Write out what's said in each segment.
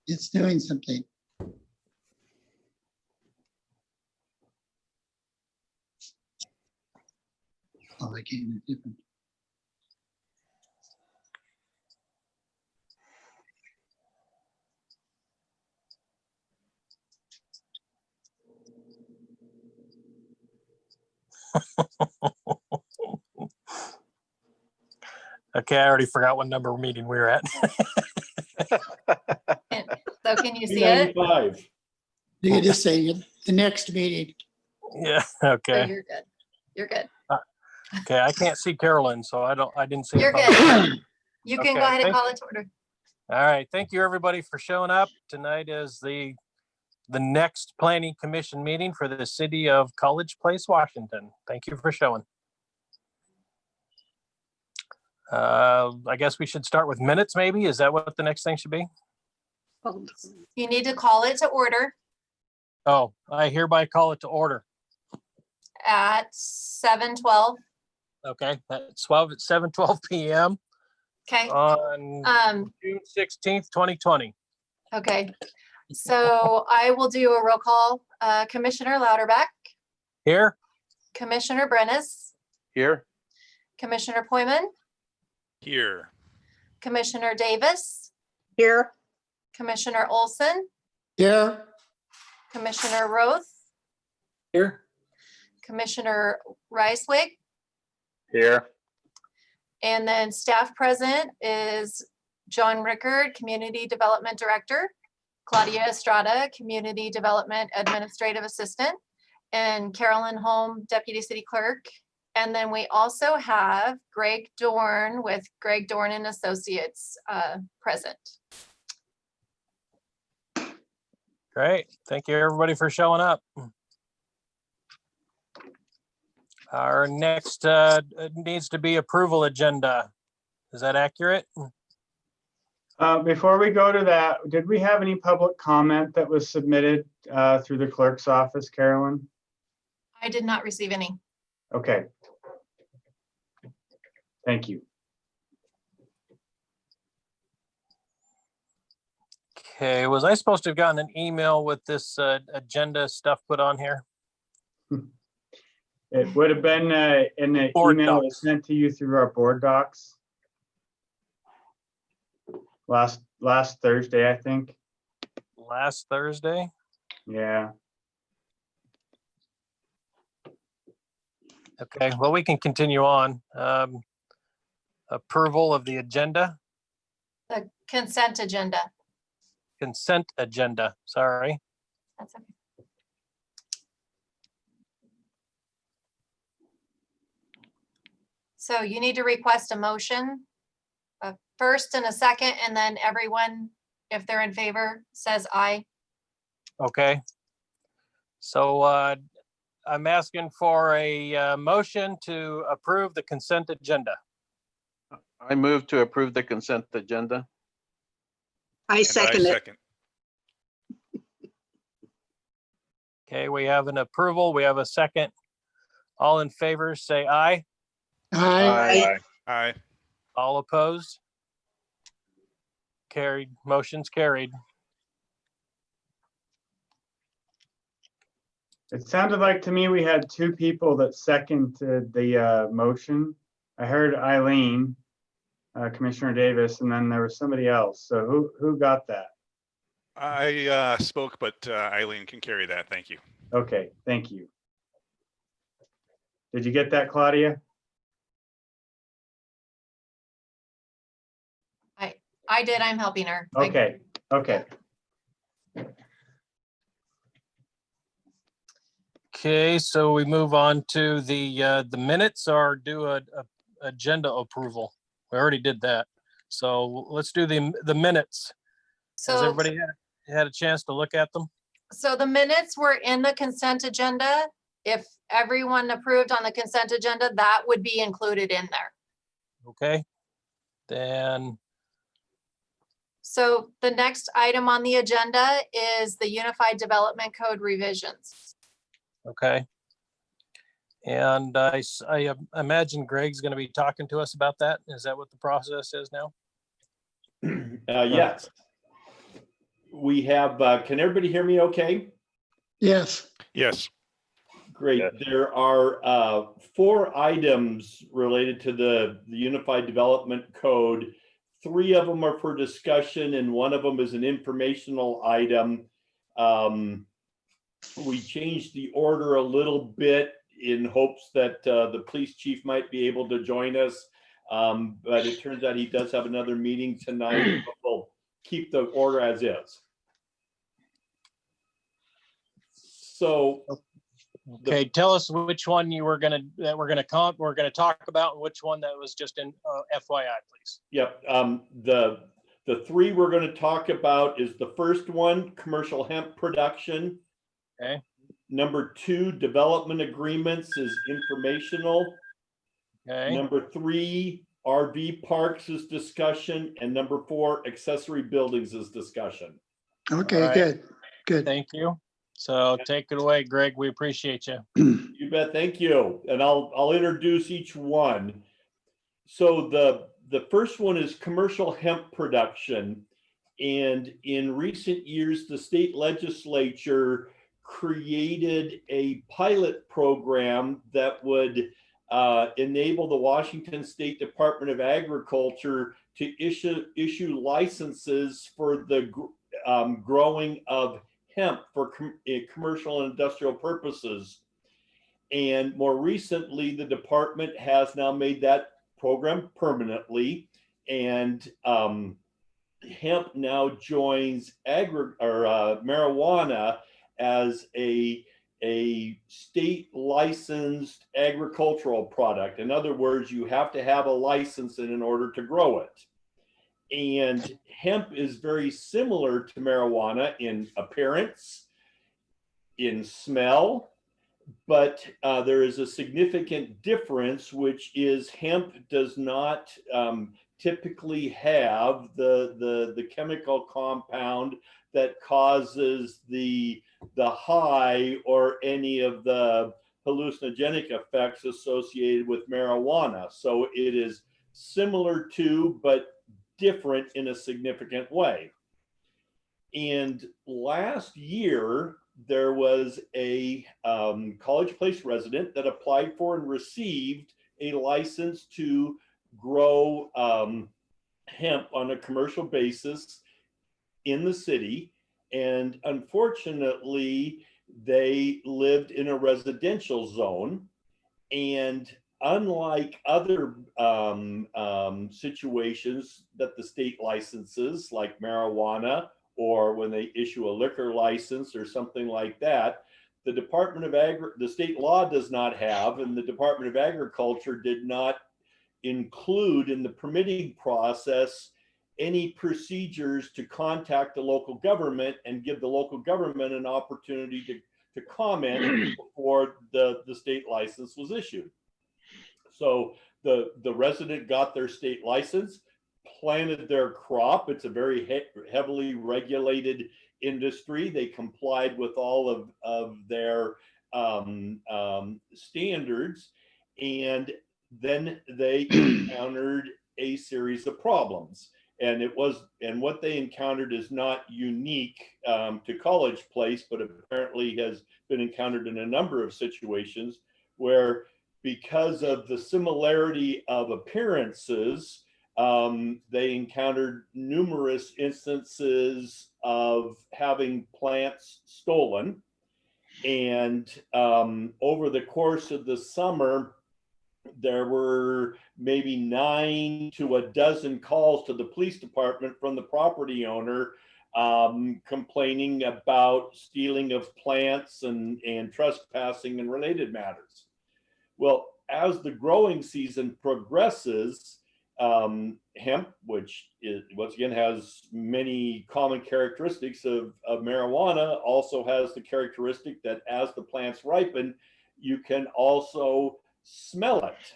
It's doing something. Oh, I can't do different. Okay, I already forgot what number meeting we were at. So can you see it? 395. You can just say the next meeting. Yeah, So okay. you're good. You're good. Okay, I can't see Carolyn, so I didn't see. You're the thumbs. good. You can Okay, go ahead and thank- call it to order. All right, thank you everybody for showing up. Tonight is the next planning commission meeting for the city of College Place, Washington. Thank you for showing. I guess we should start with minutes maybe. Is that what the next thing should be? You need to call it to order Oh, I hereby call it to order. at 7:12. Okay, that's 7:12 PM Okay. on June 16th, 2020. Okay. So I will do a roll call. Commissioner Louderback, Here? Commissioner Brennis, Here. Commissioner Poyman, Here. Commissioner Davis, Here. Commissioner Olson, Yeah, Commissioner Roth, Here. Commissioner Reiswig, Here. and then staff present is John Rickard, Community Development Director, Claudia Estrada, Community Development Administrative Assistant, and Carolyn Holm, Deputy City Clerk. And then we also have Greg Dorn with Greg Dorn and Associates present. Great. Thank you everybody for showing up. Our next needs to be approval agenda. Is that accurate? Before we go to that, did we have any public comment that was submitted through the clerk's office, Carolyn? I did not receive any. Okay. Thank you. Okay, was I supposed to have gotten an email with this agenda stuff put on here? It would have been in the Board email that docs. was sent to you through our board docs. Last Thursday, I think. Last Thursday? Yeah. Okay, well, we can continue on. Approval of the agenda, The consent agenda. consent agenda, sorry. That's okay. So you need to request a motion, a first and a second, and then everyone, if they're in favor, says aye. Okay. So I'm asking for a motion to approve the consent agenda. I move to approve the consent agenda. I second it. Okay, we have an approval. We have a second. All in favor, say aye. I, Aye. All opposed? Carried, motion's carried. It sounded like to me we had two people that seconded the motion. I heard Eileen, Commissioner Davis, and then there was somebody else. So who got that? I spoke, but Eileen can carry that. Thank you. Okay, thank you. Did you get that, Claudia? I did, I'm helping her. Okay, okay. Okay, so we move on to the minutes or do a agenda approval. We already did that. So let's do the minutes. Has So, everybody had a chance to look at them? so the minutes were in the consent agenda. If everyone approved on the consent agenda, that would be included in there. Okay. Then, So the next item on the agenda is the Unified Development Code revisions. okay. And I imagine Greg's going to be talking to us about that. Is that what the process is now? Yes. we have, can everybody hear me okay? Yes. Yes. Great. Yes. There are 4 items related to the Unified Development Code. 3 of them are for discussion and 1 of them is an informational item. We changed the order a little bit in hopes that the police chief might be able to join us. But it turns out he does have another meeting tonight. But we'll keep the order as is. So Okay, tell us which one you were gonna, that we're gonna talk about, and which one that was just in FYI, please. Yep. The 3 we're going to talk about is the first one, commercial hemp production. Okay. Number 2, development agreements is informational. Okay, Number 3, RV parks is discussion. And number 4, accessory buildings is discussion. Okay, All right. good, good. thank you. So take it away, Greg. We appreciate you. You bet. Thank you. And I'll introduce each one. So the first one is commercial hemp production. And in recent years, the state legislature created a pilot program that would enable the Washington State Department of Agriculture to issue licenses for the growing of hemp for commercial and industrial purposes. And more recently, the department has now made that program permanently, and hemp now joins marijuana as a state licensed agricultural product. In other words, you have to have a license in order to grow it. And hemp is very similar to marijuana in appearance, in smell, but there is a significant difference, which is hemp does not typically have the chemical compound that causes the high or any of the hallucinogenic effects associated with marijuana. So it is similar to, but different in a significant way. And last year, there was a College Place resident that applied for and received a license to grow hemp on a commercial basis in the city. And unfortunately, they lived in a residential zone. And unlike other situations that the state licenses, like marijuana, or when they issue a liquor license or something like that, the Department of the state law does not have, and the Department of Agriculture did not include in the permitting process any procedures to contact the local government and give the local government an opportunity to comment before the state license was issued. So the resident got their state license, planted their crop. It's a very heavily regulated industry. They complied with all of their standards, and then they encountered a series of problems. And what they encountered is not unique to College Place, but apparently has been encountered in a number of situations where, because of the similarity of appearances, they encountered numerous instances of having plants stolen. And over the course of the summer, there were maybe 9 to a dozen calls to the police department from the property owner complaining about stealing of plants and trespassing and related matters. Well, as the growing season progresses, hemp, which is, once again has many common characteristics of marijuana, also has the characteristic that as the plants ripen, you can also smell it.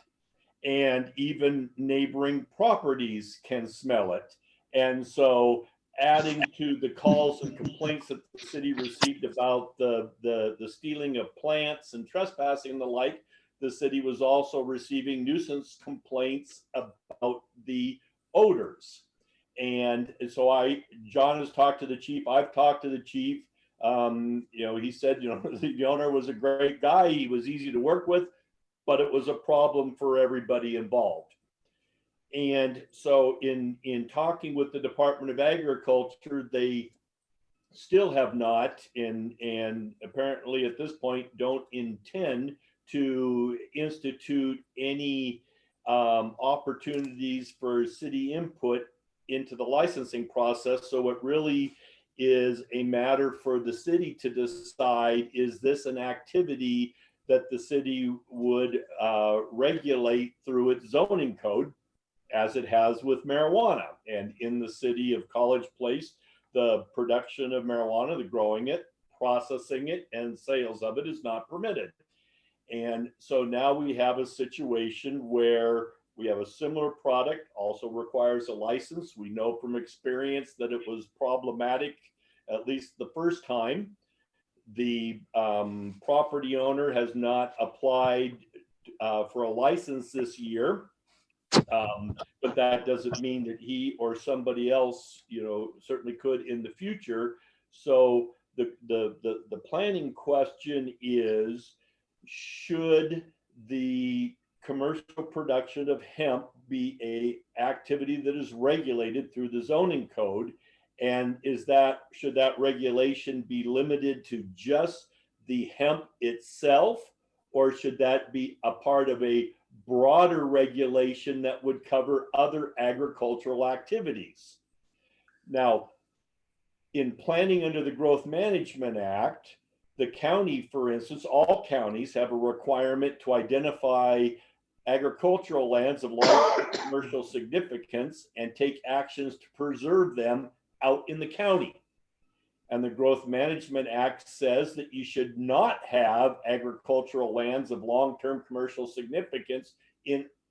And even neighboring properties can smell it. And so, adding to the calls and complaints that the city received about the stealing of plants and trespassing and the like, the city was also receiving nuisance complaints about the odors. And so John has talked to the chief. I've talked to the chief. He said, the owner was a great guy. He was easy to work with, but it was a problem for everybody involved. And so in talking with the Department of Agriculture, they still have not, and apparently at this point don't intend to institute any opportunities for city input into the licensing process. So it really is a matter for the city to decide, is this an activity that the city would regulate through its zoning code, as it has with marijuana. And in the city of College Place, the production of marijuana, the growing it, processing it, and sales of it is not permitted. And so now we have a situation where we have a similar product, also requires a license. We know from experience that it was problematic, at least the first time. The property owner has not applied for a license this year. But that doesn't mean that he or somebody else, certainly could in the future. So the planning question is, should the commercial production of hemp be a activity that is regulated through the zoning code? And should that regulation be limited to just the hemp itself, or should that be a part of a broader regulation that would cover other agricultural activities? Now, in planning under the Growth Management Act, the county, for instance, all counties have a requirement to identify agricultural lands of large commercial significance and take actions to preserve them out in the county. And the Growth Management Act says that you should not have agricultural lands of long-term commercial significance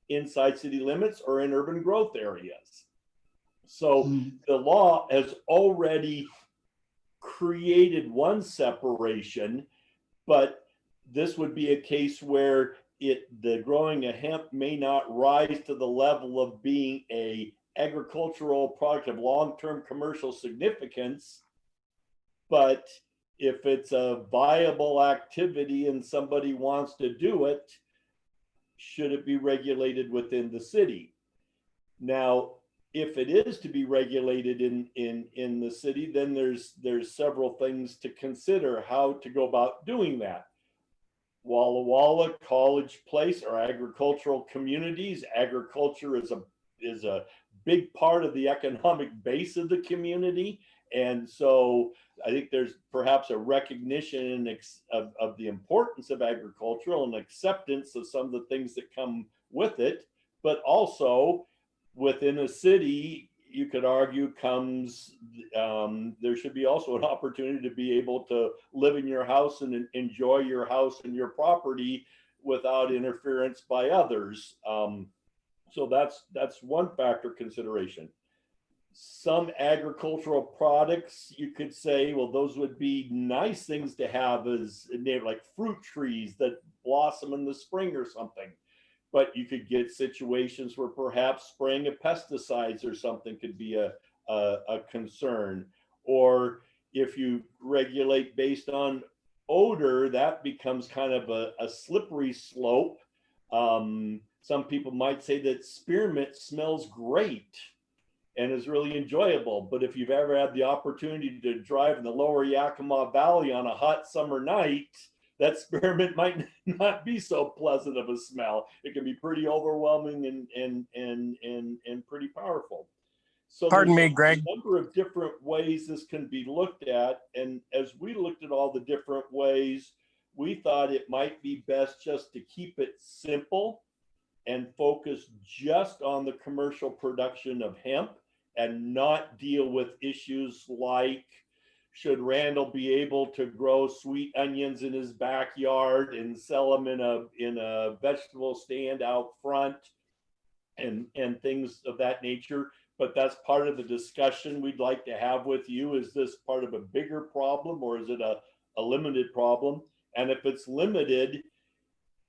inside city limits or in urban growth areas. So the law has already created one separation, but this would be a case where the growing of hemp may not rise to the level of being a agricultural product of long-term commercial significance. But if it's a viable activity and somebody wants to do it, should it be regulated within the city? Now, if it is to be regulated in the city, then there's several things to consider how to go about doing that. Walla Walla, College Place are agricultural communities. Agriculture is a big part of the economic base of the community. And so I think there's perhaps a recognition of the importance of agricultural and acceptance of some of the things that come with it. But also within a city, you could argue comes, there should be also an opportunity to be able to live in your house and enjoy your house and your property without interference by others. So that's one factor consideration. Some agricultural products, you could say, well, those would be nice things to have as like fruit trees that blossom in the spring or something. But you could get situations where perhaps spraying of pesticides or something could be a concern. Or if you regulate based on odor, that becomes kind of a slippery slope. Some people might say that spearmint smells great and is really enjoyable. But if you've ever had the opportunity to drive in the lower Yakima Valley on a hot summer night, that spearmint might not be so pleasant of a smell. It can be pretty overwhelming and pretty powerful. So Pardon me, there's Greg. a number of different ways this can be looked at. And as we looked at all the different ways, we thought it might be best just to keep it simple and focus just on the commercial production of hemp and not deal with issues like, should Randall be able to grow sweet onions in his backyard and sell them in a vegetable stand out front and things of that nature? But that's part of the discussion we'd like to have with you. Is this part of a bigger problem, or is it a limited problem? And if it's limited,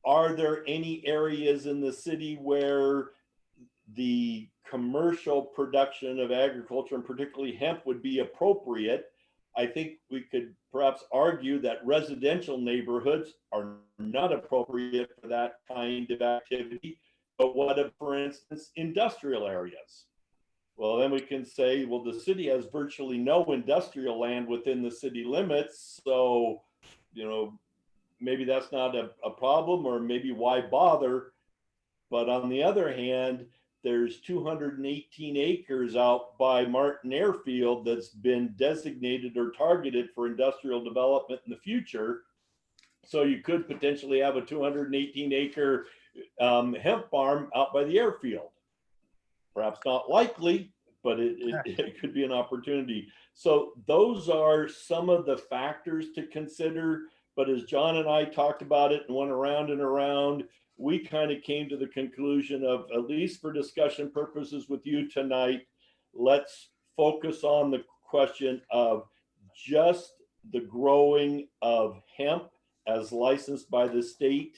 are there any areas in the city where the commercial production of agriculture and particularly hemp would be appropriate. I think we could perhaps argue that residential neighborhoods are not appropriate for that kind of activity. But what if, for instance, industrial areas? Well, then we can say, well, the city has virtually no industrial land within the city limits. So, you know, maybe that's not a problem, or maybe why bother? But on the other hand, there's 218 acres out by Martin Airfield that's been designated or targeted for industrial development in the future. So you could potentially have a 218 acre hemp farm out by the airfield. Perhaps not likely, but it could be an opportunity. So those are some of the factors to consider. But as John and I talked about it and went around and around, we kind of came to the conclusion of, at least for discussion purposes with you tonight, let's focus on the question of just the growing of hemp as licensed by the state.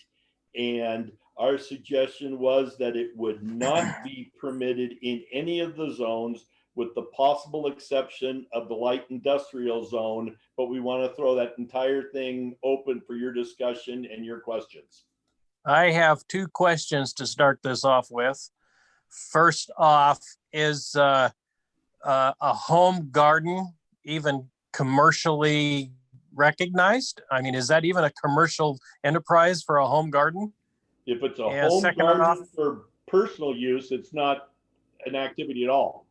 And our suggestion was that it would not be permitted in any of the zones, with the possible exception of the light industrial zone. But we want to throw that entire thing open for your discussion and your questions. I have two questions to start this off with. First off, is a home garden even commercially recognized? I mean, is that even a commercial enterprise for a home garden? If it's a Yeah, home second garden off- for personal use, it's not an activity at all.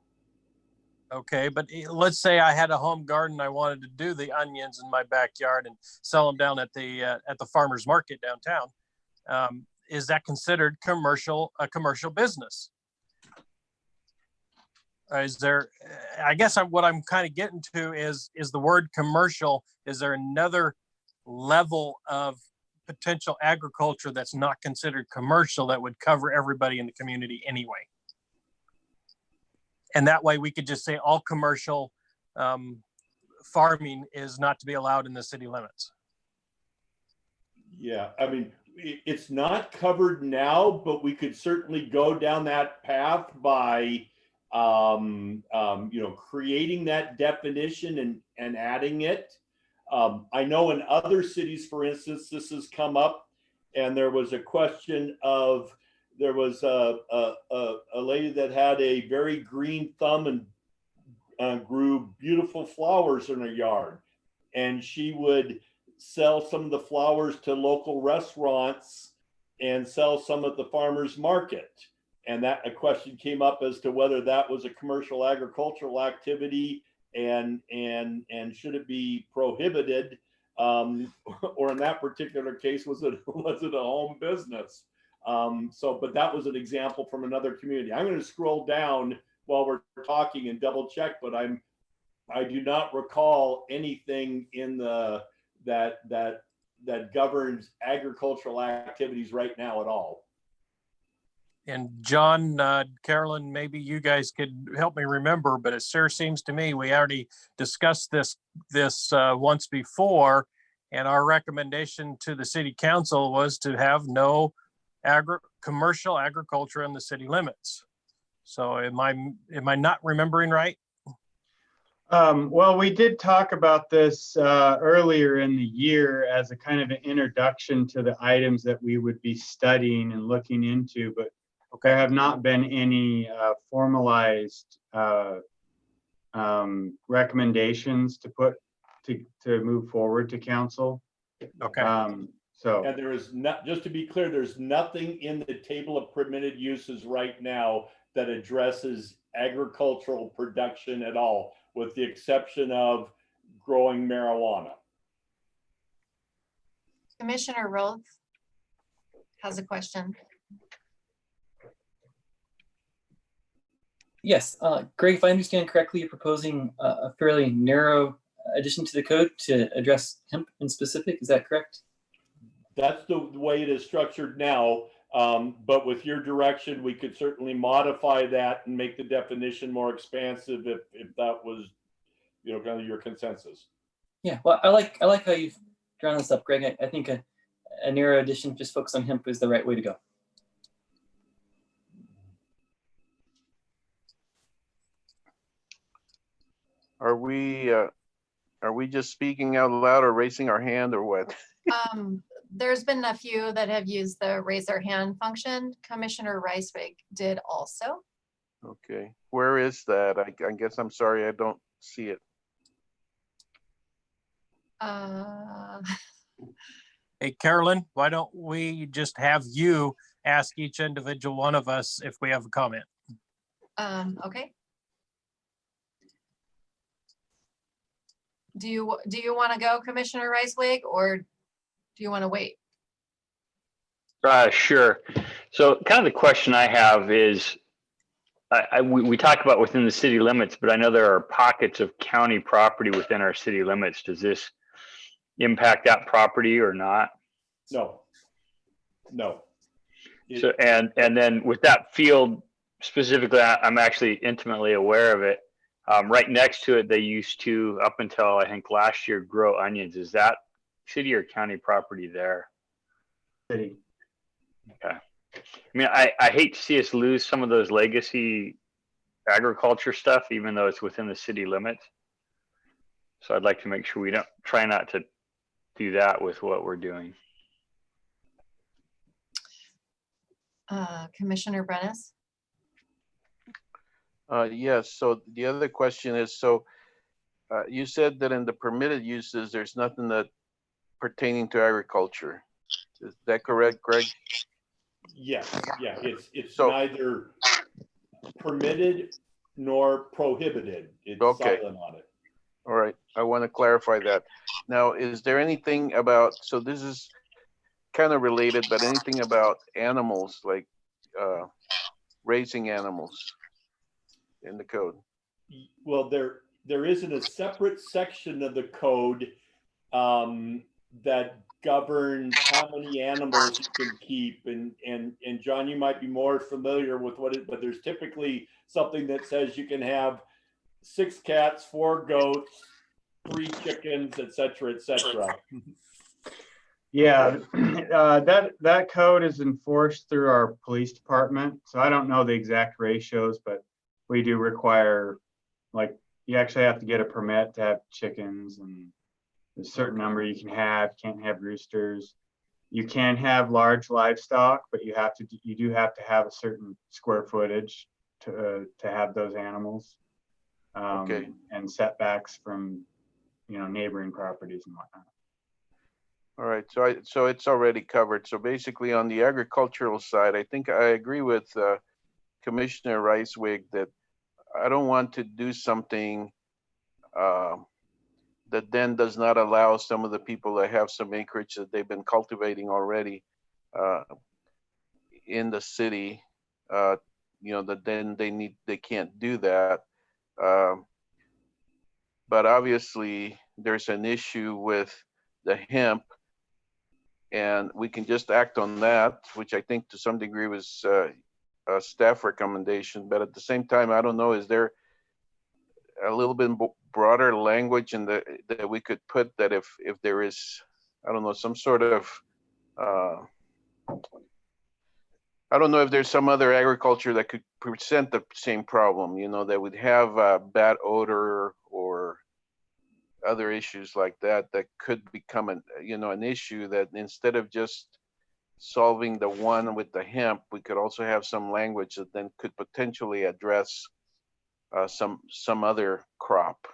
Okay, but let's say I had a home garden. I wanted to do the onions in my backyard and sell them down at the farmer's market downtown. Is that considered a commercial business? Is there, I guess what I'm kind of getting to is the word commercial. Is there another level of potential agriculture that's not considered commercial that would cover everybody in the community anyway? And that way we could just say all commercial farming is not to be allowed in the city limits. Yeah, I mean, it's not covered now, but we could certainly go down that path by, creating that definition and adding it. I know in other cities, for instance, this has come up, and there was a question of, there was a lady that had a very green thumb and grew beautiful flowers in her yard, and she would sell some of the flowers to local restaurants and sell some at the farmers market. And that a question came up as to whether that was a commercial agricultural activity and should it be prohibited, or in that particular case, was it a home business? But that was an example from another community. I'm going to scroll down while we're talking and double check, but I do not recall anything in that governs agricultural activities right now at all. And John, Carolyn, maybe you guys could help me remember, but it sure seems to me we already discussed this once before, and our recommendation to the city council was to have no commercial agriculture in the city limits. So am I not remembering right? Well, we did talk about this earlier in the year as a kind of an introduction to the items that we would be studying and looking into, but there have not been any formalized recommendations to move forward to council. Okay. So, And there is not, just to be clear, there's nothing in the table of permitted uses right now that addresses agricultural production at all, with the exception of growing marijuana. Commissioner Roth has a question. Yes, Greg, if I understand correctly, you're proposing a fairly narrow addition to the code to address hemp in specific. Is that correct? That's the way it is structured now. But with your direction, we could certainly modify that and make the definition more expansive if that was, kind of your consensus. Yeah, well, I like how you've drawn this up, Greg. I think a narrow addition just focused on hemp is the right way to go. Are we just speaking out loud or raising our hand or what? There's been a few that have used the raise their hand function. Commissioner Reiswig did also. Okay, where is that? I guess I'm sorry, I don't see it. Hey, Carolyn, why don't we just have you ask each individual one of us if we have a comment? Okay. Do you want to go, Commissioner Reiswig, or do you want to wait? Sure. So kind of the question I have is, we talk about within the city limits, but I know there are pockets of county property within our city limits. Does this impact that property or not? No. So, and then with that field specifically, I'm actually intimately aware of it. Right next to it, they used to, up until I think last year, grow onions. Is that city or county property there? City. Okay. I mean, I hate to see us lose some of those legacy agriculture stuff, even though it's within the city limits. So I'd like to make sure we don't try not to do that with what we're doing. Commissioner Brennis? Yes, so the other question is, so you said that in the permitted uses, there's nothing that pertaining to agriculture. Is that correct, Greg? Yes, yeah, it's So- neither permitted nor prohibited. It's Okay. silent on it. All right, I want to clarify that. Now, is there anything about, so this is kind of related, but anything about animals, like raising animals in the code? Well, there isn't a separate section of the code that governs how many animals you can keep. And John, you might be more familiar with what it, but there's typically something that says you can have 6 cats, 4 goats, 3 chickens, et cetera, et cetera. Yeah, that code is enforced through our police department. So I don't know the exact ratios, but we do require, like, you actually have to get a permit to have chickens, and there's a certain number you can have. You can't have roosters. You can have large livestock, but you do have to have a certain square footage to have those animals. Okay. And setbacks from, neighboring properties and whatnot. All right, so it's already covered. So basically on the agricultural side, I think I agree with Commissioner Reiswig that I don't want to do something that then does not allow some of the people that have some acreage that they've been cultivating already in the city, that then they can't do that. But obviously there's an issue with the hemp, and we can just act on that, which I think to some degree was a staff recommendation. But at the same time, I don't know, is there a little bit broader language in that we could put that if there is, I don't know, some sort of, I don't know if there's some other agriculture that could present the same problem, that would have bad odor or other issues like that could become an issue, that instead of just solving the one with the hemp, we could also have some language that then could potentially address some other crop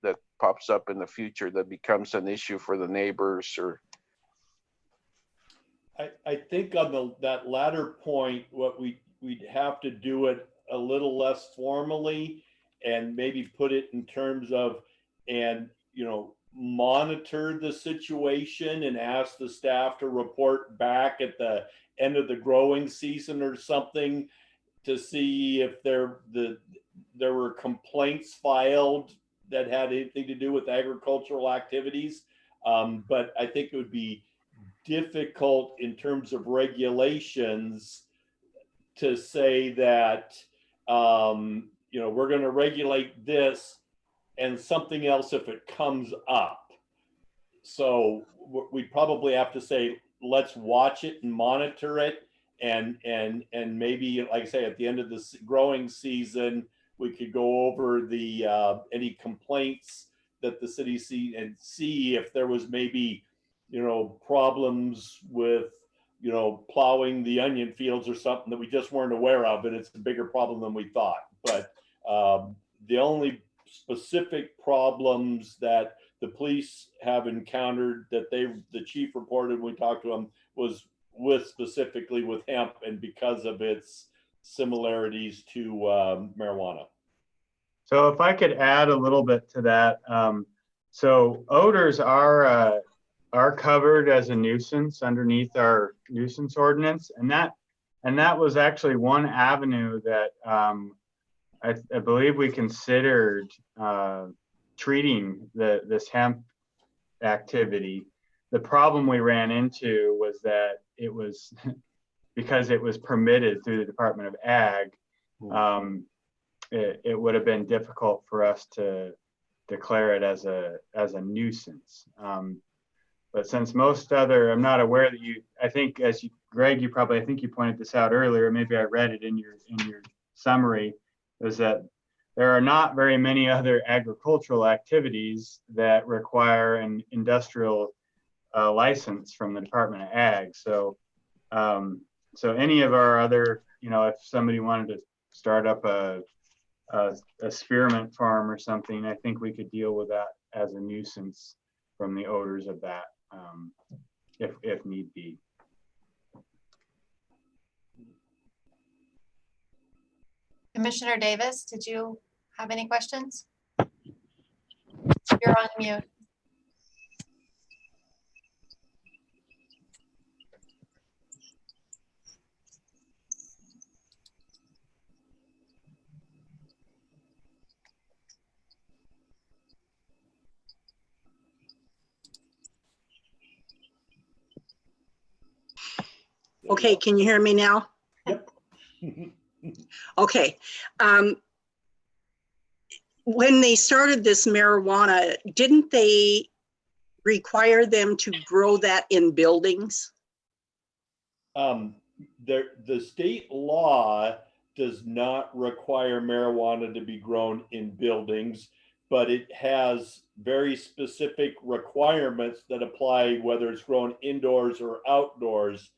that pops up in the future that becomes an issue for the neighbors. Or I think on that latter point, what we'd have to do it a little less formally, and maybe put it in terms of, and monitor the situation and ask the staff to report back at the end of the growing season or something to see if there were complaints filed that had anything to do with agricultural activities. But I think it would be difficult in terms of regulations to say that we're going to regulate this and something else if it comes up. So we probably have to say, let's watch it and monitor it, and maybe, like I say, at the end of the growing season, We could go over the any complaints that the city see and see if there was maybe, problems with, plowing the onion fields or something that we just weren't aware of, and it's a bigger problem than we thought. But the only specific problems that the police have encountered that the chief reported when we talked to him was specifically with hemp, and because of its similarities to marijuana. So if I could add a little bit to that, so odors are covered as a nuisance underneath our nuisance ordinance, and that was actually one avenue that I believe we considered treating this hemp activity. The problem we ran into was that it was because it was permitted through the Department of Ag. It would have been difficult for us to declare it as a nuisance. But since most other, I'm not aware that I think Greg, I think you pointed this out earlier, maybe I read it in your summary, is that there are not very many other agricultural activities that require an industrial license from the Department of Ag. So any of our other, if somebody wanted to start up a spearmint farm or something, I think we could deal with that as a nuisance from the odors of that, if need be. Commissioner Davis, did you have any questions? You're on mute. Okay, can you hear me now? Yep. Okay. When they started this marijuana, didn't they require them to grow that in buildings? The state law does not require marijuana to be grown in buildings, but it has very specific requirements that apply whether it's grown indoors or outdoors.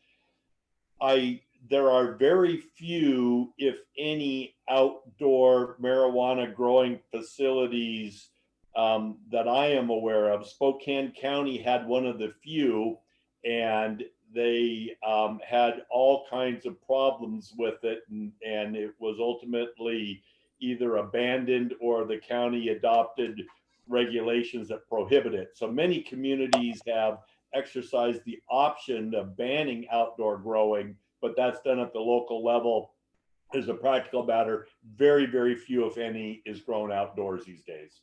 There are very few, if any, outdoor marijuana growing facilities that I am aware of. Spokane County had one of the few, and they had all kinds of problems with it, and it was ultimately either abandoned or the county adopted regulations that prohibit it. So many communities have exercised the option of banning outdoor growing, but that's done at the local level. As a practical matter, very, very few, if any, is grown outdoors these days.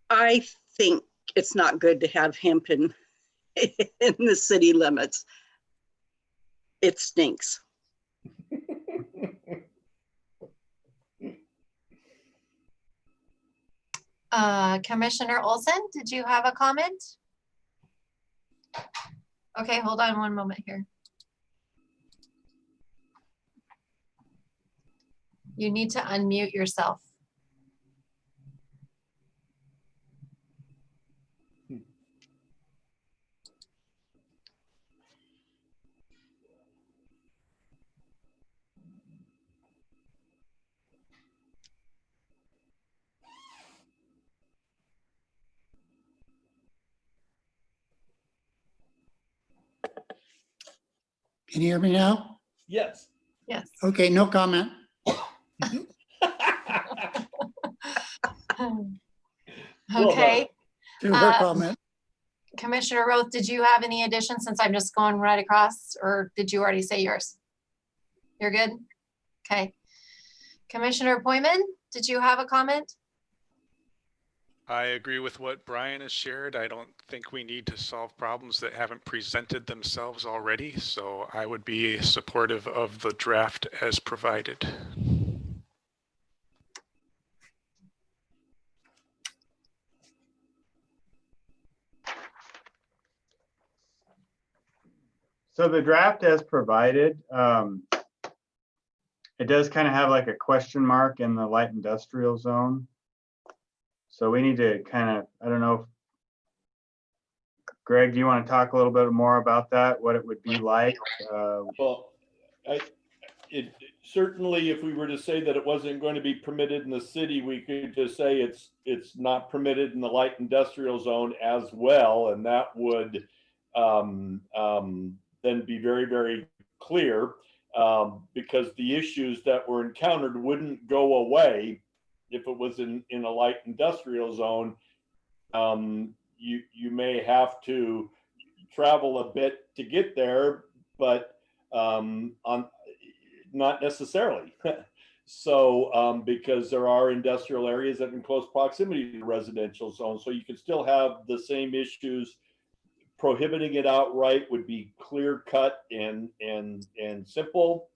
I think it's not good to have hemp in the city limits. It stinks. Commissioner Olson, did you have a comment? Okay, hold on one moment here. You need to unmute yourself. Can you hear me now? Yes. Yes. Okay, no comment. Okay. To her comment. Commissioner Roth, did you have any additions since I'm just going right across, or did you already say yours? You're good? Okay. Commissioner Poyman, did you have a comment? I agree with what Brian has shared. I don't think we need to solve problems that haven't presented themselves already, so I would be supportive of the draft as provided. So the draft as provided, it does kind of have like a question mark in the light industrial zone. So we need to kind of, I don't know if Greg, do you want to talk a little bit more about that? What it would be like? Well, certainly if we were to say that it wasn't going to be permitted in the city, we could just say it's not permitted in the light industrial zone as well. And that would then be very, very clear because the issues that were encountered wouldn't go away if it was in a light industrial zone. You may have to travel a bit to get there, but not necessarily. So because there are industrial areas that are in close proximity to residential zones, so you can still have the same issues. Prohibiting it outright would be clear cut and simple.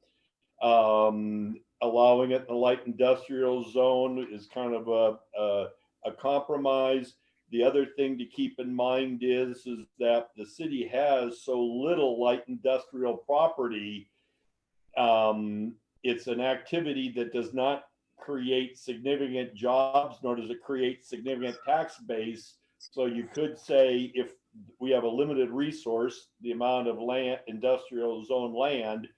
Allowing it in the light industrial zone is kind of a compromise. The other thing to keep in mind is that the city has so little light industrial property. It's an activity that does not create significant jobs, nor does it create significant tax base. So you could say if we have a limited resource, the amount of land, industrial zone land,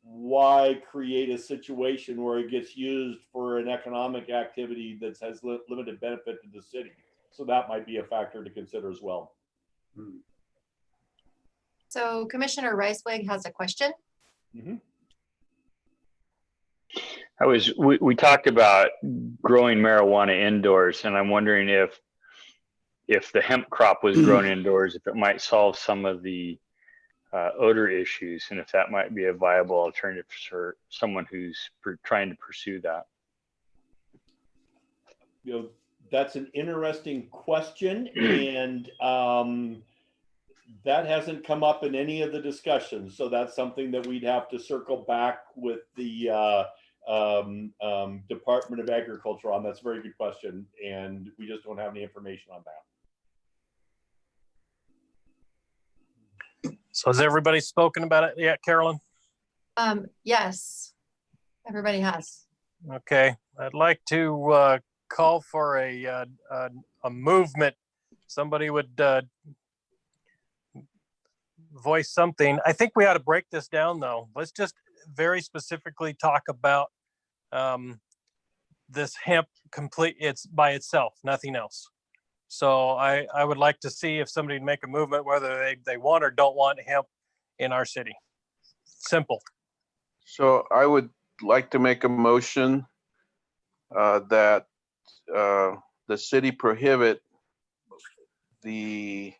why create a situation where it gets used for an economic activity that has limited benefit to the city? So that might be a factor to consider as well. So Commissioner Reiswig has a question. Mm-hmm. We talked about growing marijuana indoors, and I'm wondering if the hemp crop was grown indoors, if it might solve some of the odor issues, and if that might be a viable alternative for someone who's trying to pursue that. You know, that's an interesting question, and that hasn't come up in any of the discussions. So that's something that we'd have to circle back with the Department of Agriculture on. That's a very good question, and we just don't have any information on that. So has everybody spoken about it yet, Carolyn? Yes, everybody has. Okay, I'd like to call for a movement. Somebody would voice something. I think we ought to break this down though. Let's just very specifically talk about this hemp it's by itself, nothing else. So I would like to see if somebody make a movement, whether they want or don't want hemp in our city. Simple. So I would like to make a motion that the city prohibit the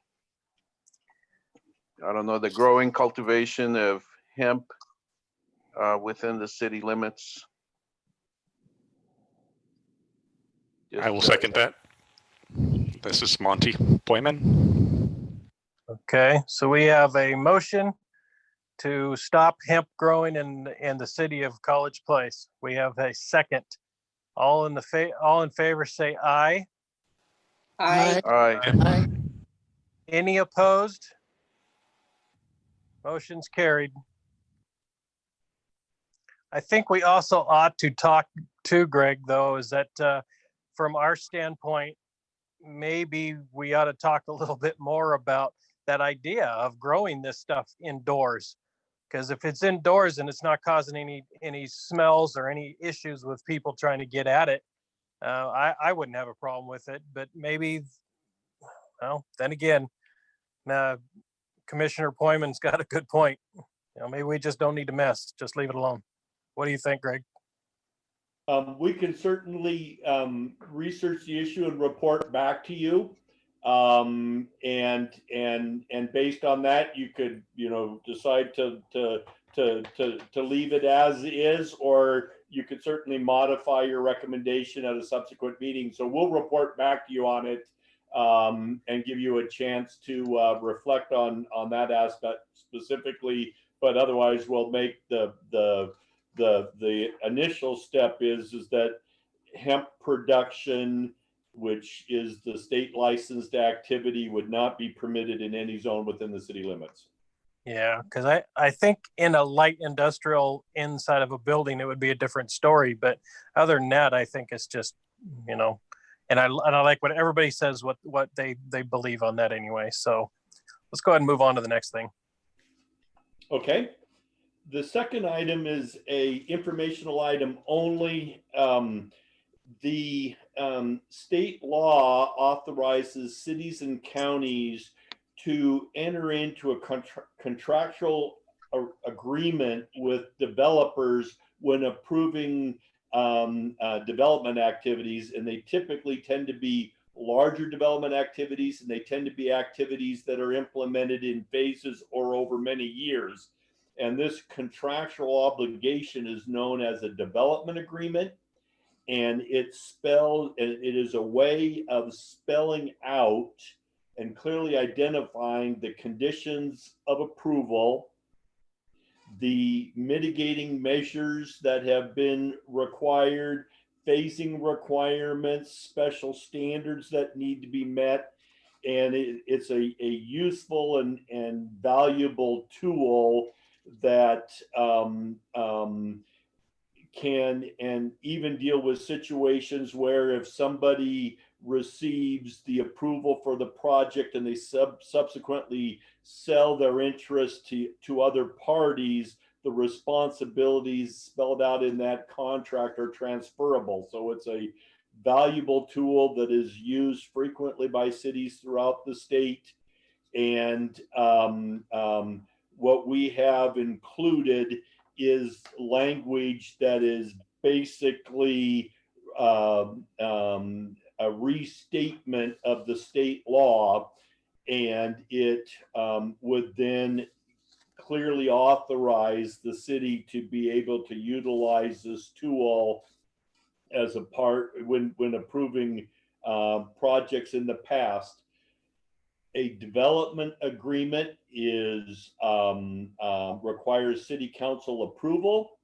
growing cultivation of hemp within the city limits. I will second that. This is Monty Boyman. Okay, so we have a motion to stop hemp growing in the city of College Place. We have a second. All in favor say aye. I Aye. Any opposed? Motion's carried. I think we also ought to talk to Greg, though, is that from our standpoint, maybe we ought to talk a little bit more about that idea of growing this stuff indoors. Because if it's indoors and it's not causing any smells or any issues with people trying to get at it, I wouldn't have a problem with it. But maybe, well, then again, Commissioner Poyman's got a good point. Maybe we just don't need to mess. Just leave it alone. What do you think, Greg? We can certainly research the issue and report back to you. And based on that, you could, decide to leave it as is, or you could certainly modify your recommendation at a subsequent meeting. So we'll report back to you on it and give you a chance to reflect on that aspect specifically. But otherwise, we'll make the initial step is that hemp production, which is the state licensed activity, would not be permitted in any zone within the city limits. Yeah, because I think in a light industrial inside of a building, it would be a different story. But other than that, I think it's just, you know, and I like what everybody says, what they believe on that anyway. So let's go ahead and move on to the next thing. Okay. The second item is a informational item only. The state law authorizes cities and counties to enter into a contractual agreement with developers when approving development activities, and they typically tend to be larger development activities, and they tend to be activities that are implemented in phases or over many years. And this contractual obligation is known as a development agreement. And it is a way of spelling out and clearly identifying the conditions of approval, the mitigating measures that have been required, phasing requirements, special standards that need to be met. And it's a useful and valuable tool that can and even deal with situations where if somebody receives the approval for the project and they subsequently sell their interest to other parties, the responsibilities spelled out in that contract are transferable. So it's a valuable tool that is used frequently by cities throughout the state. And what we have included is language that is basically a restatement of the state law, and it would then clearly authorize the city to be able to utilize this tool as a part when approving projects in the past. A development agreement is requires city council approval.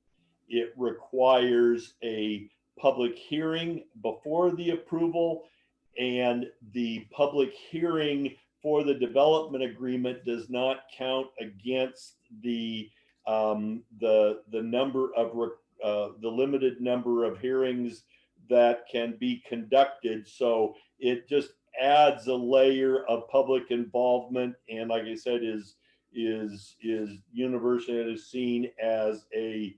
It requires a public hearing before the approval, and the public hearing for the development agreement does not count against the number of the limited number of hearings that can be conducted. So it just adds a layer of public involvement, and like I said, is universally seen as a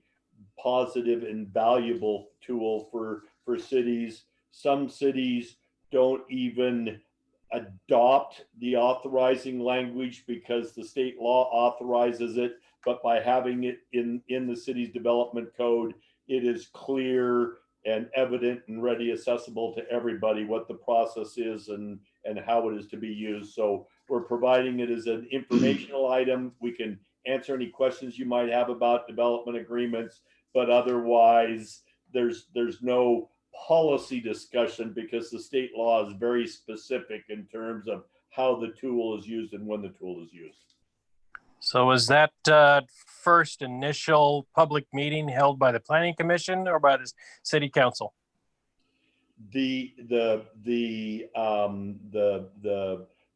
positive and valuable tool for cities. Some cities don't even adopt the authorizing language because the state law authorizes it, but by having it in the city's development code, it is clear and evident and ready accessible to everybody what the process is and how it is to be used. So we're providing it as an informational item. We can answer any questions you might have about development agreements, but otherwise there's no policy discussion because the state law is very specific in terms of how the tool is used and when the tool is used. So was that first initial public meeting held by the Planning Commission or by the City Council? The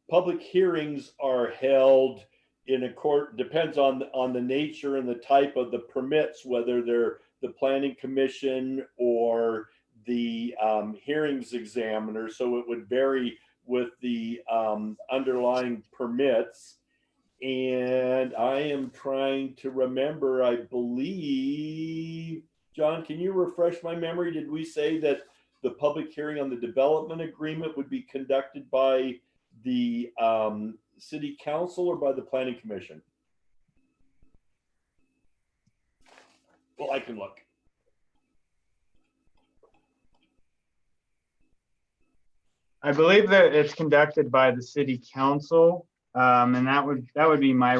public hearings are held in a court, depends on the nature and the type of the permits, whether they're the Planning Commission or the hearings examiner. So it would vary with the underlying permits. And I am trying to remember, I believe, John, can you refresh my memory? Did we say that the public hearing on the development agreement would be conducted by the City Council or by the Planning Commission? Well, I can look. I believe that it's conducted by the City Council, and that would be my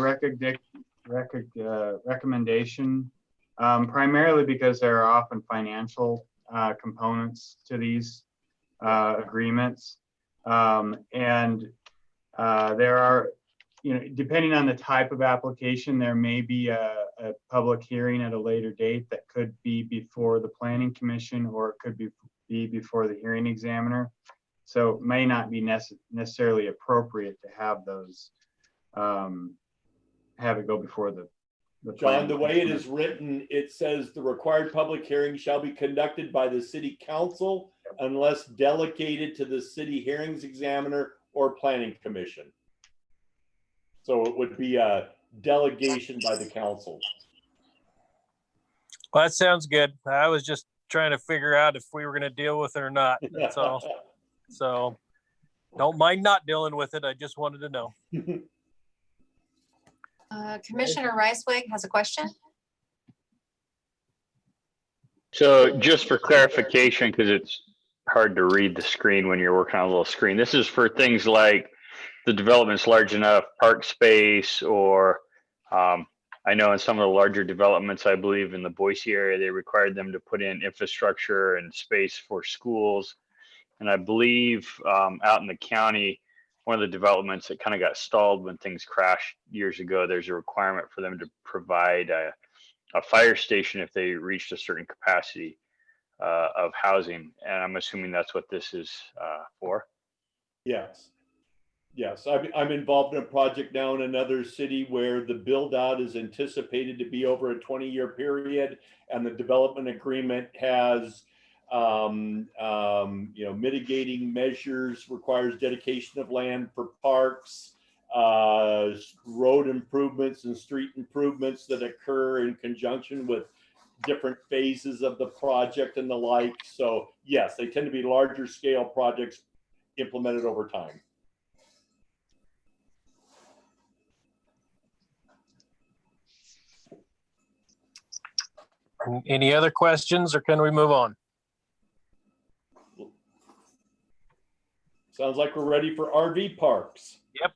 recommendation, primarily because there are often financial components to these agreements, and there are, depending on the type of application, there may be a public hearing at a later date that could be before the Planning Commission, or it could be before the hearing examiner. So it may not be necessarily appropriate to have those have it go before the John, planning the way it commission. is written, it says the required public hearing shall be conducted by the city council unless delegated to the city hearings examiner or planning commission. So it would be a delegation by the council. Well, that sounds good. I was just trying to figure out if we were going to deal with it or not. That's all. So don't mind not dealing with it. I just wanted to know. Commissioner Ricewig has a question. So just for clarification, because it's hard to read the screen when you're working on a little screen, this is for things like the development's large enough, park space, or I know in some of the larger developments, I believe in the Boise area, they required them to put in infrastructure and space for schools. And I believe out in the county, one of the developments that kind of got stalled when things crashed years ago, there's a requirement for them to provide a fire station if they reached a certain capacity of housing. And I'm assuming that's what this is for. Yes. Yes, I'm involved in a project now in another city where the build out is anticipated to be over a 20-year period, and the development agreement has mitigating measures, requires dedication of land for parks, road improvements and street improvements that occur in conjunction with different phases of the project and the like. So yes, they tend to be larger scale projects implemented over time. Any other questions, or can we move on? Sounds like we're ready for RV parks. Yep.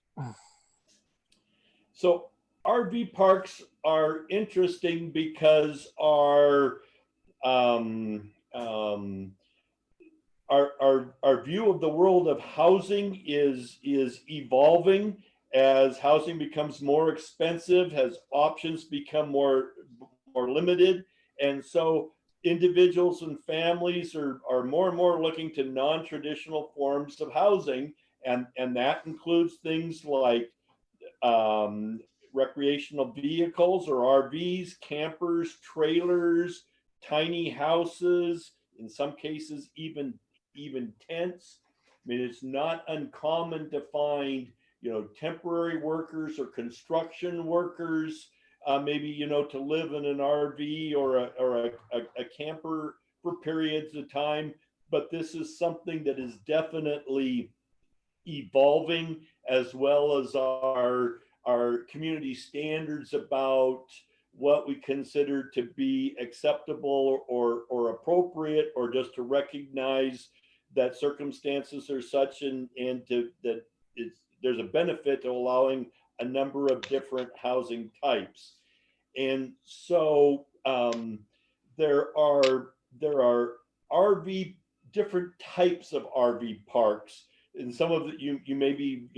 So RV parks are interesting because our view of the world of housing is evolving as housing becomes more expensive, as options become more limited. And so individuals and families are more and more looking to non-traditional forms of housing. And that includes things like recreational vehicles or RVs, campers, trailers, tiny houses, in some cases, even tents. I mean, it's not uncommon to find, temporary workers or construction workers, maybe, to live in an RV or a camper for periods of time. But this is something that is definitely evolving, as well as our community standards about what we consider to be acceptable or appropriate, or just to recognize that circumstances are such and there's a benefit to allowing a number of different housing types. And so there are different types of RV parks, and some of that you may be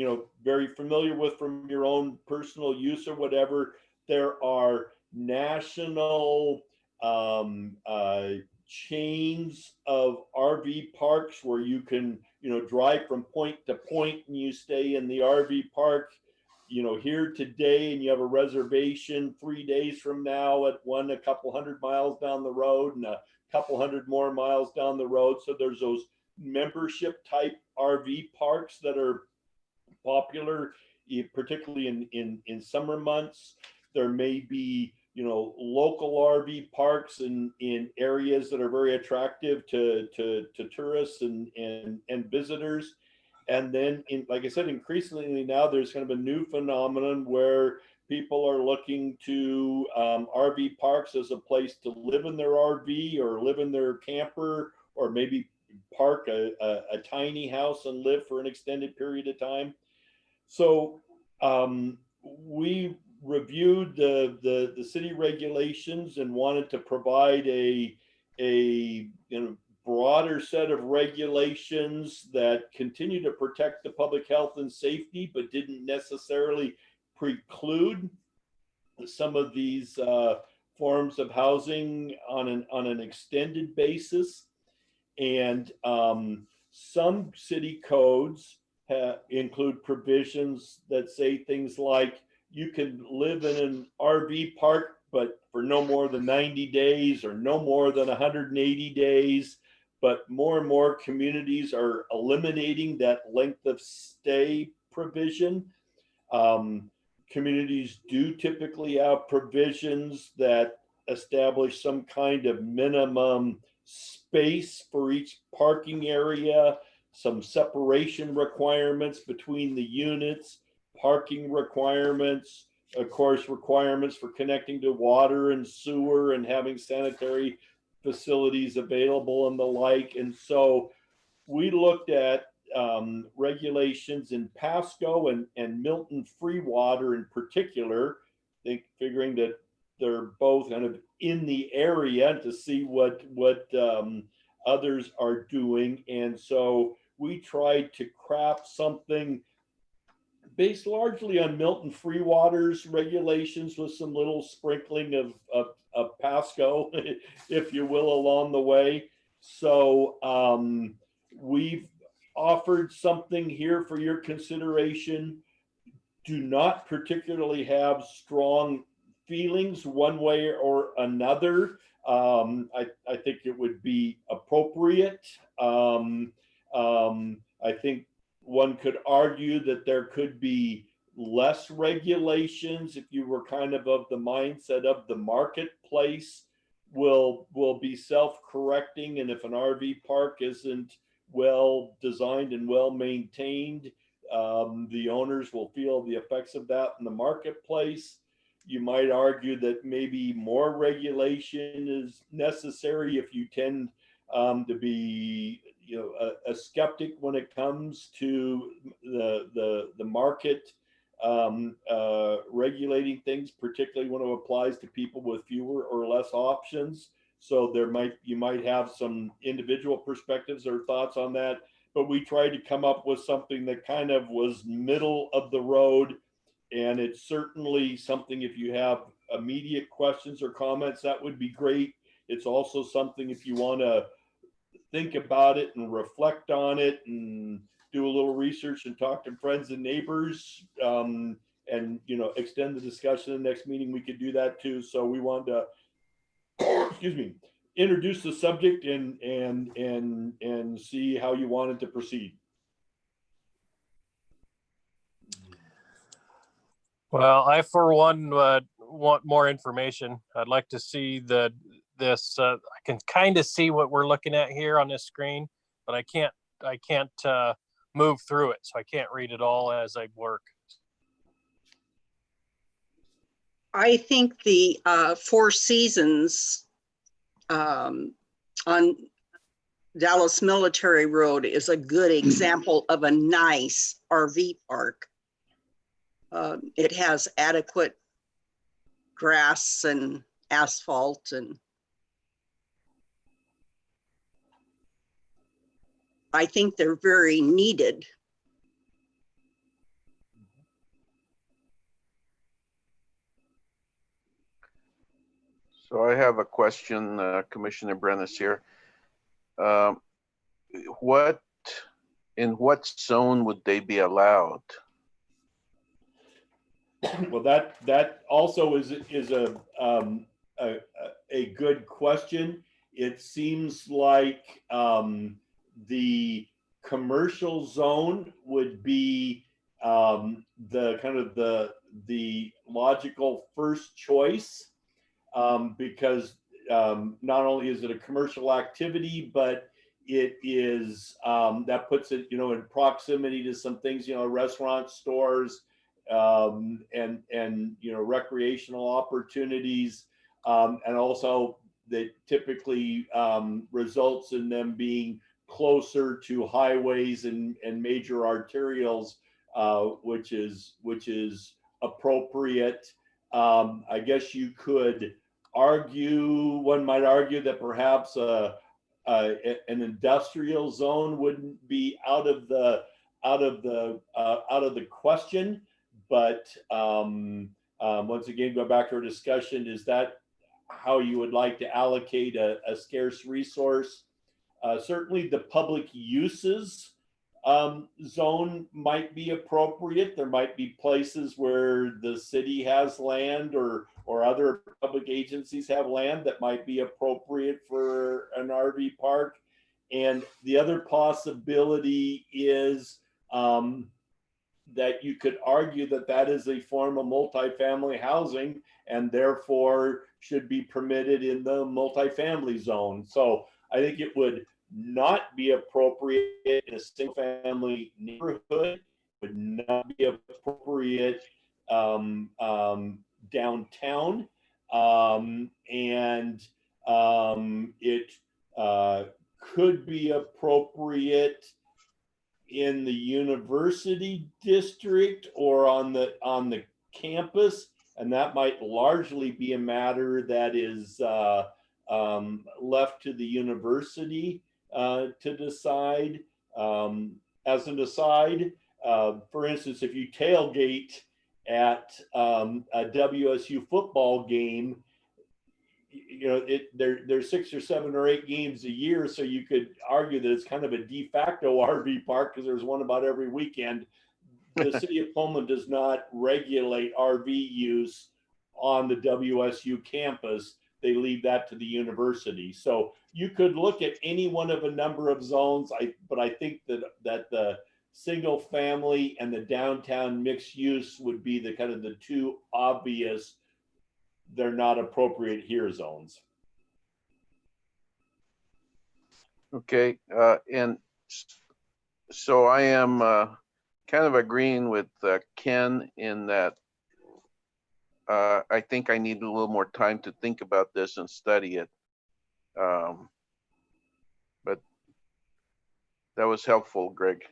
very familiar with from your own personal use or whatever. There are national chains of RV parks where you can drive from point to point and you stay in the RV park here today, and you have a reservation 3 days from now at one a couple hundred miles down the road and a couple hundred more miles down the road. So there's those membership type RV parks that are popular, particularly in summer months. There may be local RV parks in areas that are very attractive to tourists and visitors. And then, like I said, increasingly now there's kind of a new phenomenon where people are looking to RV parks as a place to live in their RV or live in their camper, or maybe park a tiny house and live for an extended period of time. So we reviewed the city regulations and wanted to provide a broader set of regulations that continue to protect the public health and safety, but didn't necessarily preclude some of these forms of housing on an extended basis. And some city codes include provisions that say things like you can live in an RV park, but for no more than 90 days or no more than 180 days. But more and more communities are eliminating that length of stay provision. Communities do typically have provisions that establish some kind of minimum space for each parking area, some separation requirements between the units, parking requirements, of course, requirements for connecting to water and sewer and having sanitary facilities available and the like. And so we looked at regulations in Pasco and Milton Freewater in particular, figuring that they're both kind of in the area to see what others are doing. And so we tried to craft something based largely on Milton Freewater's regulations with some little sprinkling of Pasco, if you will, along the way. So we've offered something here for your consideration. Do not particularly have strong feelings one way or another. I think it would be appropriate. I think one could argue that there could be less regulations if you were kind of the mindset of the marketplace will be self-correcting, and if an RV park isn't well designed and well maintained, the owners will feel the effects of that in the marketplace. You might argue that maybe more regulation is necessary if you tend to be a skeptic when it comes to the market regulating things, particularly when it applies to people with fewer or less options. So you might have some individual perspectives or thoughts on that, but we tried to come up with something that kind of was middle of the road. And it's certainly something, if you have immediate questions or comments, that would be great. It's also something if you want to think about it and reflect on it and do a little research and talk to friends and neighbors, and extend the discussion in the next meeting, we could do that too. So we wanted to excuse me, introduce the subject and see how you wanted to proceed. Well, I, for one, want more information. I'd like to see this. I can kind of see what we're looking at here on this screen, but I can't move through it, so I can't read it all as I work. I think the Four Seasons on Dallas Military Road is a good example of a nice RV park. It has adequate grass and asphalt, and I think they're very needed. So I have a question, Commissioner Brenes here. In what zone would they be allowed? Well, that also is a good question. It seems like the commercial zone would be the kind of the logical first choice, because not only is it a commercial activity, but it is that puts it in proximity to some things, restaurants, stores, and recreational opportunities, and also that typically results in them being closer to highways and major arterials, which is appropriate. I guess one might argue that perhaps an industrial zone wouldn't be out of the question. But once again, go back to our discussion, is that how you would like to allocate a scarce resource? Certainly the public uses zone might be appropriate. There might be places where the city has land or other public agencies have land that might be appropriate for an RV park. And the other possibility is that you could argue that that is a form of multifamily housing and therefore should be permitted in the multifamily zone. So I think it would not be appropriate in a single family neighborhood, would not be appropriate downtown, and it could be appropriate in the university district or on the campus, and that might largely be a matter that is left to the university to decide. As an aside, for instance, if you tailgate at a WSU football game, you know, there's 6 or 7 or 8 games a year, so you could argue that it's kind of a de facto RV park because there's one about every weekend. The city of Pullman does not regulate RV use on the WSU campus. They leave that to the university. So you could look at any one of a number of zones, but I think that the single family and the downtown mixed use would be the kind of the two obvious, they're not appropriate here zones. Okay, and so I am kind of agreeing with Ken in that I think I need a little more time to think about this and study it. But that was helpful, Greg.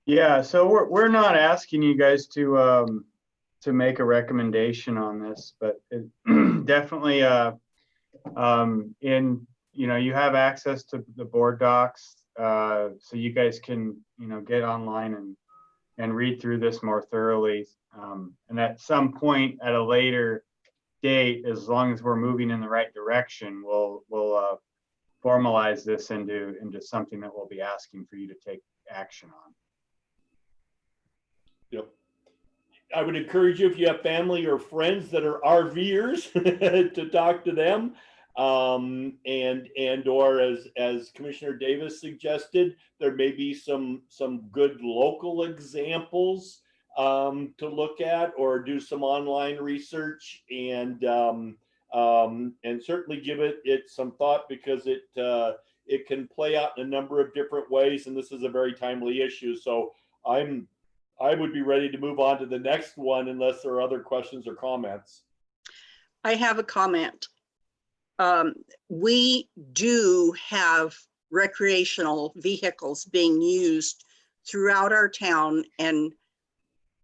Yeah, so we're not asking you guys to make a recommendation on this, but it definitely you have access to the board docs, so you guys can get online and read through this more thoroughly, and at some point at a later date, as long as we're moving in the right direction, we'll formalize this into something that we'll be asking for you to take action on. Yep. I would encourage you, if you have family or friends that are RVers, to talk to them, and or as Commissioner Davis suggested, there may be some good local examples to look at, or do some online research, and certainly give it some thought, because it can play out in a number of different ways, and this is a very timely issue. So I would be ready to move on to the next one unless there are other questions or comments. I have a comment. We do have recreational vehicles being used throughout our town, and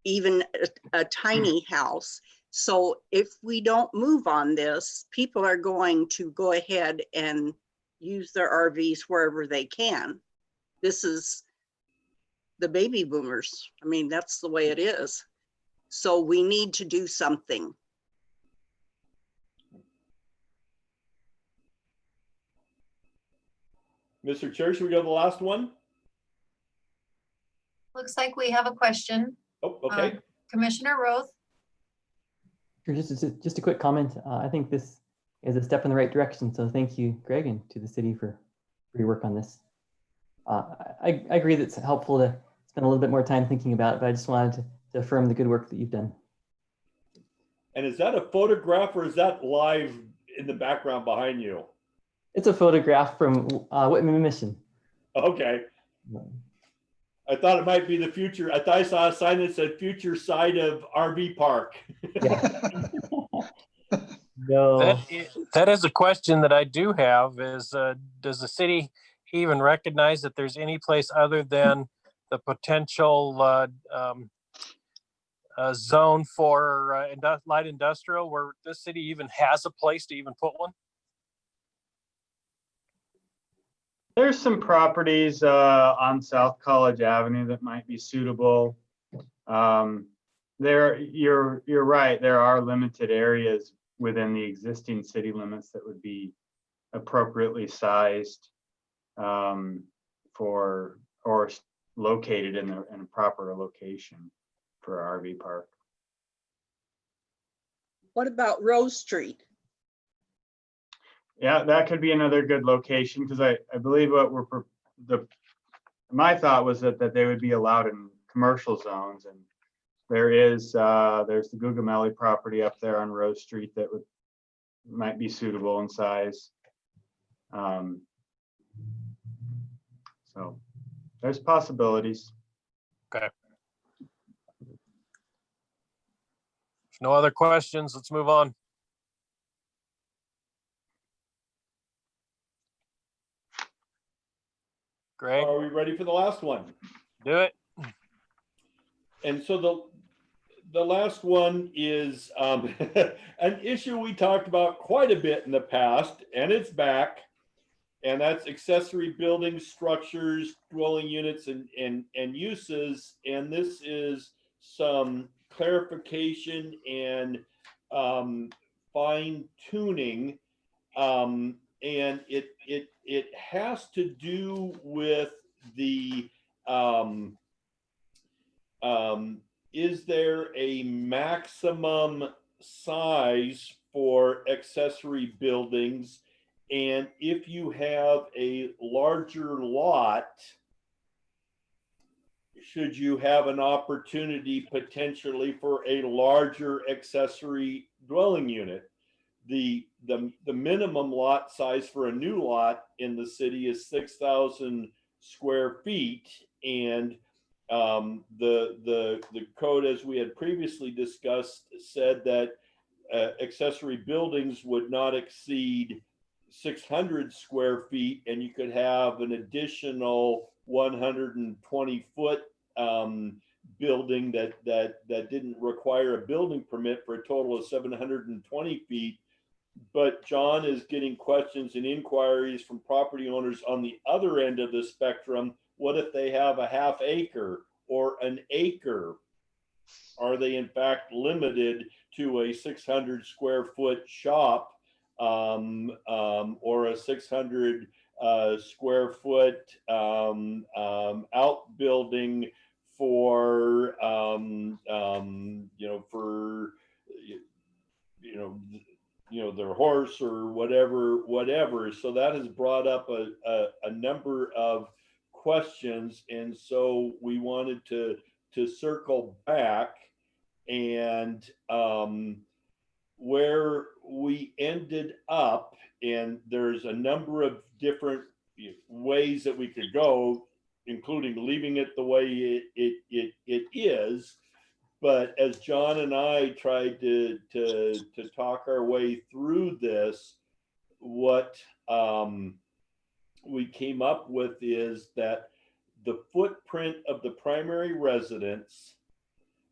even a tiny house. So if we don't move on this, people are going to go ahead and use their RVs wherever they can. This is the baby boomers. I mean, that's the way it is. So we need to do something. Mr. Chair, should we go to the last one? Looks like we have a question. Oh, okay. Commissioner Roth. Sure, just a quick comment. I think this is a step in the right direction. So thank you, Greg, and to the city for your work on this. I agree that it's helpful to spend a little bit more time thinking about it, but I just wanted to affirm the good work that you've done. And is that a photograph, or is that live in the background behind you? It's a photograph from Whitman Mission. Okay. I thought it might be the future. I thought I saw a sign that said future site of RV park. Yeah. No. That is a question that I do have is, does the city even recognize that there's any place other than the potential zone for light industrial where this city even has a place to even put one? There's some properties on South College Avenue that might be suitable. You're right. There are limited areas within the existing city limits that would be appropriately sized for, or located in a proper location for our RV park. What about Rose Street? Yeah, that could be another good location, because I believe what my thought was that they would be allowed in commercial zones, and there's the Gugamelli property up there on Rose Street that might be suitable in size. So there's possibilities. Okay. If no other questions, let's move on. Greg, Are we ready for the last one? do it. And so the last one is an issue we talked about quite a bit in the past, and it's back. And that's accessory buildings, structures, dwelling units, and uses. And this is some clarification and fine tuning. And it has to do with the is there a maximum size for accessory buildings? And if you have a larger lot, should you have an opportunity potentially for a larger accessory dwelling unit? The minimum lot size for a new lot in the city is 6,000 square feet, and the code, as we had previously discussed, said that accessory buildings would not exceed 600 square feet, and you could have an additional 120 foot building that didn't require a building permit for a total of 720 feet. But John is getting questions and inquiries from property owners on the other end of the spectrum. What if they have a half acre or an acre? Are they in fact limited to a 600 square foot shop or a 600 square foot outbuilding for their horse or whatever. So that has brought up a number of questions, and so we wanted to circle back, and where we ended up, and there's a number of different ways that we could go, including leaving it the way it is. But as John and I tried to talk our way through this, what we came up with is that the footprint of the primary residence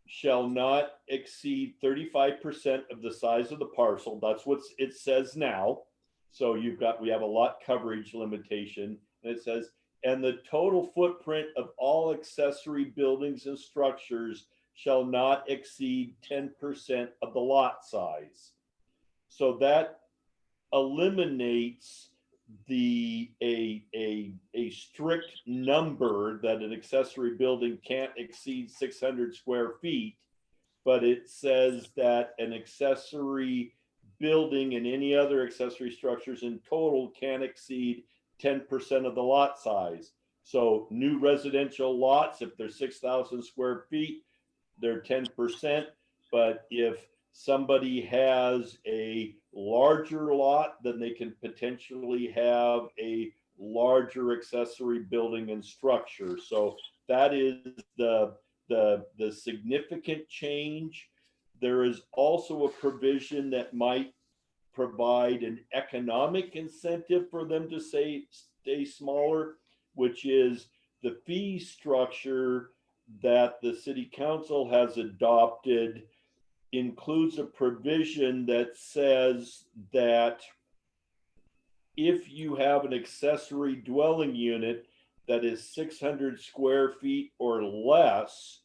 shall not exceed 35% of the size of the parcel. That's what it says now. So we have a lot coverage limitation, and it says, and the total footprint of all accessory buildings and structures shall not exceed 10% of the lot size. So that eliminates a strict number that an accessory building can't exceed 600 square feet, but it says that an accessory building and any other accessory structures in total can't exceed 10% of the lot size. So new residential lots, if they're 6,000 square feet, they're 10%. But if somebody has a larger lot, then they can potentially have a larger accessory building and structure. So that is the significant change. There is also a provision that might provide an economic incentive for them to stay smaller, which is the fee structure that the city council has adopted includes a provision that says that if you have an accessory dwelling unit that is 600 square feet or less,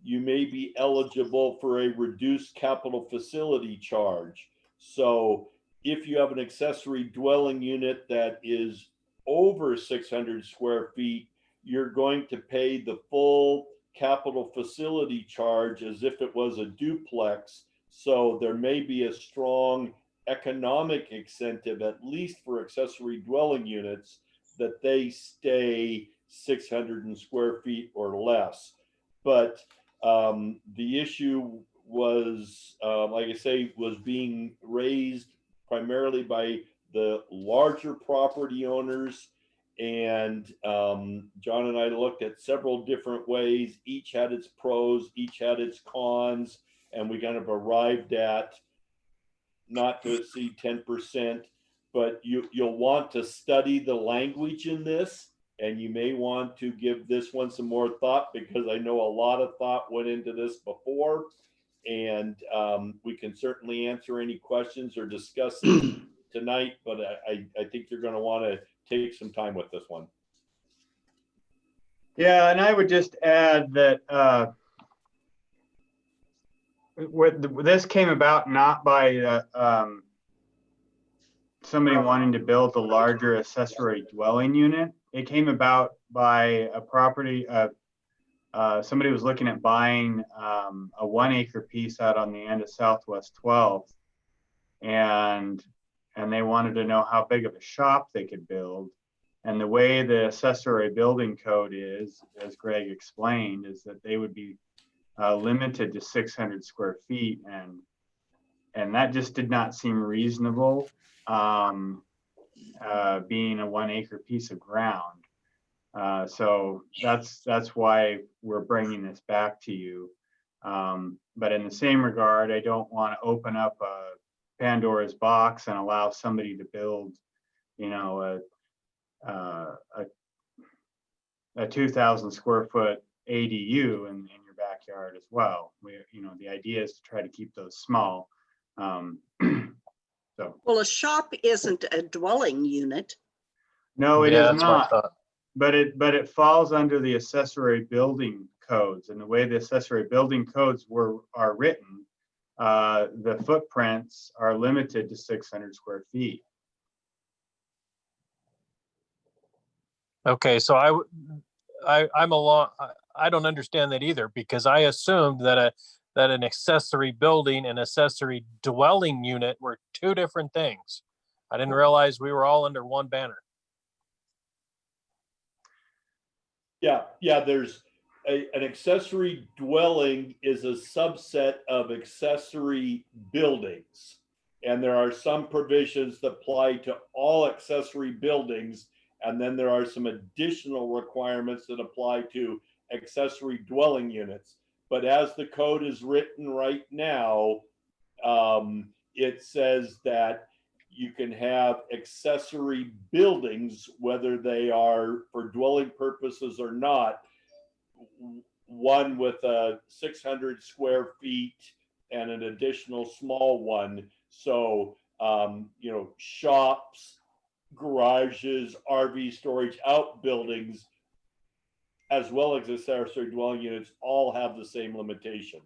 you may be eligible for a reduced capital facility charge. So if you have an accessory dwelling unit that is over 600 square feet, you're going to pay the full capital facility charge as if it was a duplex. So there may be a strong economic incentive, at least for accessory dwelling units, that they stay 600 square feet or less. But the issue was, like I say, was being raised primarily by the larger property owners. And John and I looked at several different ways. Each had its pros, each had its cons, and we kind of arrived at not to exceed 10%. But you'll want to study the language in this, and you may want to give this one some more thought, because I know a lot of thought went into this before. And we can certainly answer any questions or discuss it tonight, but I think you're going to want to take some time with this one. Yeah, and I would just add that this came about not by somebody wanting to build a larger accessory dwelling unit. It came about by a property, somebody was looking at buying a 1 acre piece out on the end of Southwest 12th, and they wanted to know how big of a shop they could build. And the way the accessory building code is, as Greg explained, is that they would be limited to 600 square feet, and that just did not seem reasonable, being a 1 acre piece of ground. So that's why we're bringing this back to you. But in the same regard, I don't want to open up a Pandora's box and allow somebody to build, you know, a 2,000 square foot ADU in your backyard as well. You know, the idea is to try to keep those small. So. Well, a shop isn't a dwelling unit. No, it Yeah, is that's what I not. thought. But it falls under the accessory building codes, and the way the accessory building codes are written, the footprints are limited to 600 square feet. Okay, so I don't understand that either, because I assumed that an accessory building and accessory dwelling unit were two different things. I didn't realize we were all under one banner. Yeah, there's an accessory dwelling is a subset of accessory buildings. And there are some provisions that apply to all accessory buildings. And then there are some additional requirements that apply to accessory dwelling units. But as the code is written right now, it says that you can have accessory buildings, whether they are for dwelling purposes or not, one with a 600 square feet and an additional small one. So, you know, shops, garages, RV storage, outbuildings, as well as accessory dwelling units, all have the same limitation.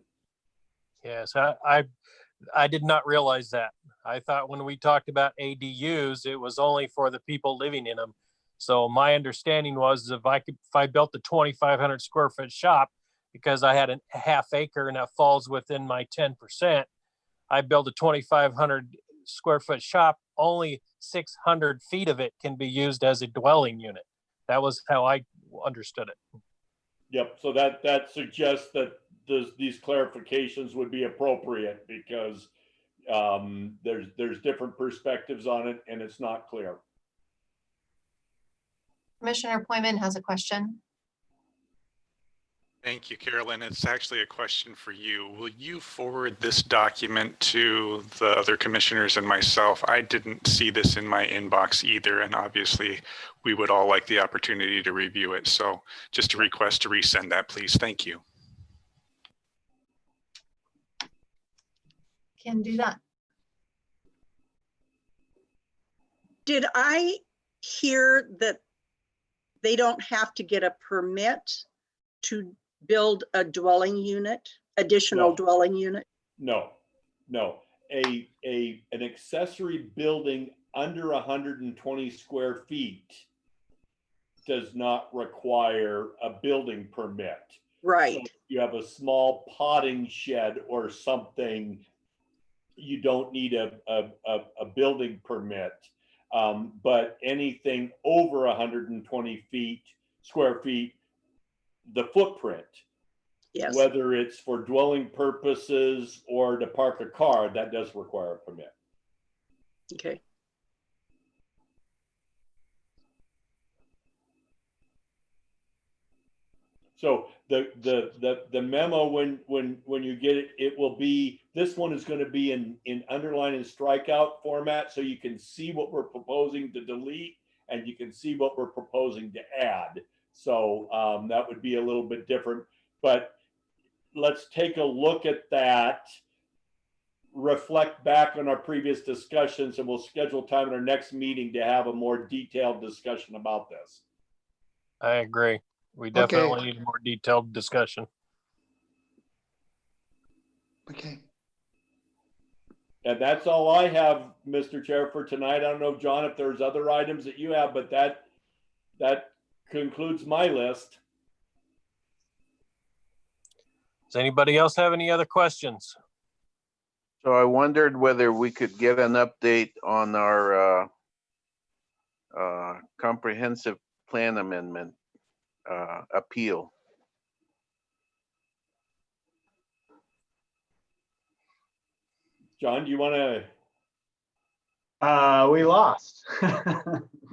Yes, I did not realize that. I thought when we talked about ADUs, it was only for the people living in them. So my understanding was if I built a 2,500 square foot shop, because I had a half acre and that falls within my 10%, I built a 2,500 square foot shop, only 600 feet of it can be used as a dwelling unit. That was how I understood it. Yep, so that suggests that these clarifications would be appropriate, because there's different perspectives on it and it's not clear. Commissioner Poyman has a question. Thank you, Carolyn. It's actually a question for you. Will you forward this document to the other commissioners and myself? I didn't see this in my inbox either, and obviously we would all like the opportunity to review it. So just a request to resend that, please. Thank you. Can do that. Did I hear that they don't have to get a permit to build a dwelling unit, additional No. dwelling unit? No. An accessory building under 120 square feet does not require a building permit. Right. So if you have a small potting shed or something, you don't need a building permit. But anything over 120 square feet, the footprint, Yes. whether it's for dwelling purposes or to park a car, that does require a permit. Okay. So the memo, when you get it, it will be, this one is going to be in underline and strikeout format, so you can see what we're proposing to delete and you can see what we're proposing to add. So that would be a little bit different, but let's take a look at that, reflect back on our previous discussions, and we'll schedule time in our next meeting to have a more detailed discussion about this. I agree. We definitely need a more detailed discussion. Okay. And that's all I have, Mr. Chair, for tonight. I don't know, John, if there's other items that you have, but that concludes my list. Does anybody else have any other questions? So I wondered whether we could get an update on our comprehensive plan amendment appeal. John, do you want to? We lost.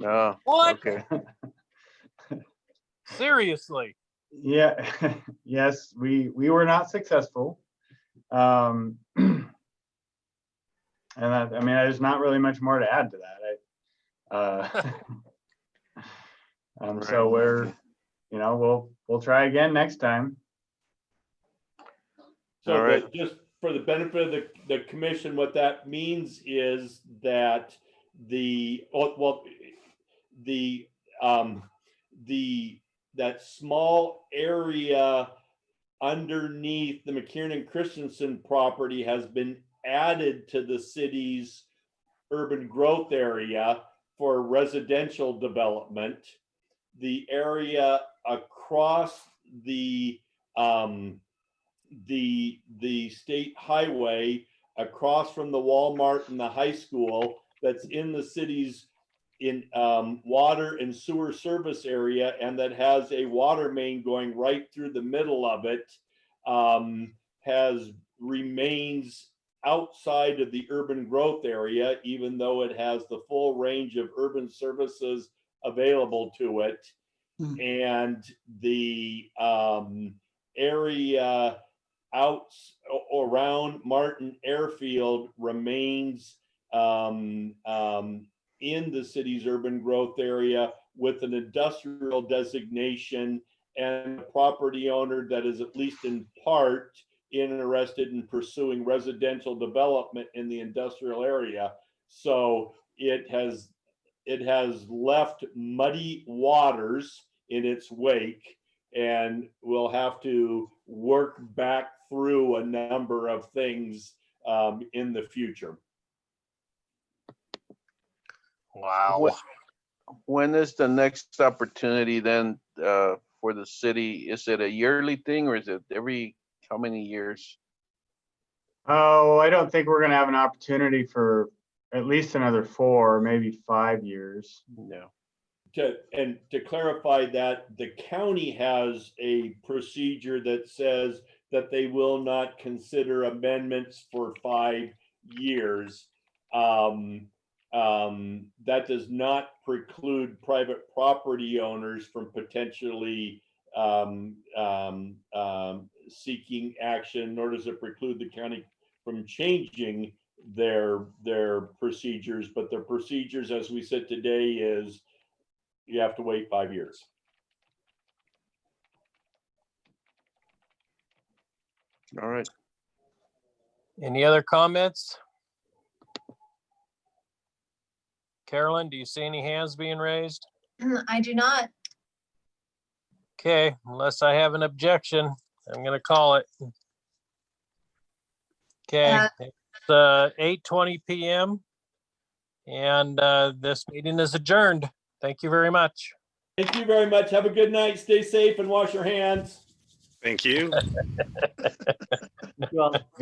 Oh, What? okay. Seriously? Yeah, yes, we were not successful. And that, I mean, there's not really much more to add to that. So we're, you know, we'll try again next time. So All right. just for the benefit of the commission, what that means is that that small area underneath the McKiernan Christensen property has been added to the city's urban growth area for residential development. The area across the state highway, across from the Walmart and the high school, that's in the city's water and sewer service area, and that has a water main going right through the middle of it, remains outside of the urban growth area, even though it has the full range of urban services available to it. And the area out around Martin Airfield remains in the city's urban growth area with an industrial designation, and a property owner that is at least in part interested in pursuing residential development in the industrial area. So it has left muddy waters in its wake, and we'll have to work back through a number of things in the future. Wow. When is the next opportunity then for the city? Is it a yearly thing or is it every how many years? Oh, I don't think we're gonna have an opportunity for at least another 4, maybe 5 years. No. To clarify that, the county has a procedure that says that they will not consider amendments for 5 years. That does not preclude private property owners from potentially seeking action, nor does it preclude the county from changing their procedures. But their procedures, as we said today, is you have to wait 5 years. All right. Any other comments? Carolyn, do you see any hands being raised? I do not. Okay, unless I have an objection, I'm gonna call it. Okay, it's 8:20 p.m. and this meeting is adjourned. Thank you very much. Thank you very much. Have a good night. Stay safe and wash your hands. Thank you.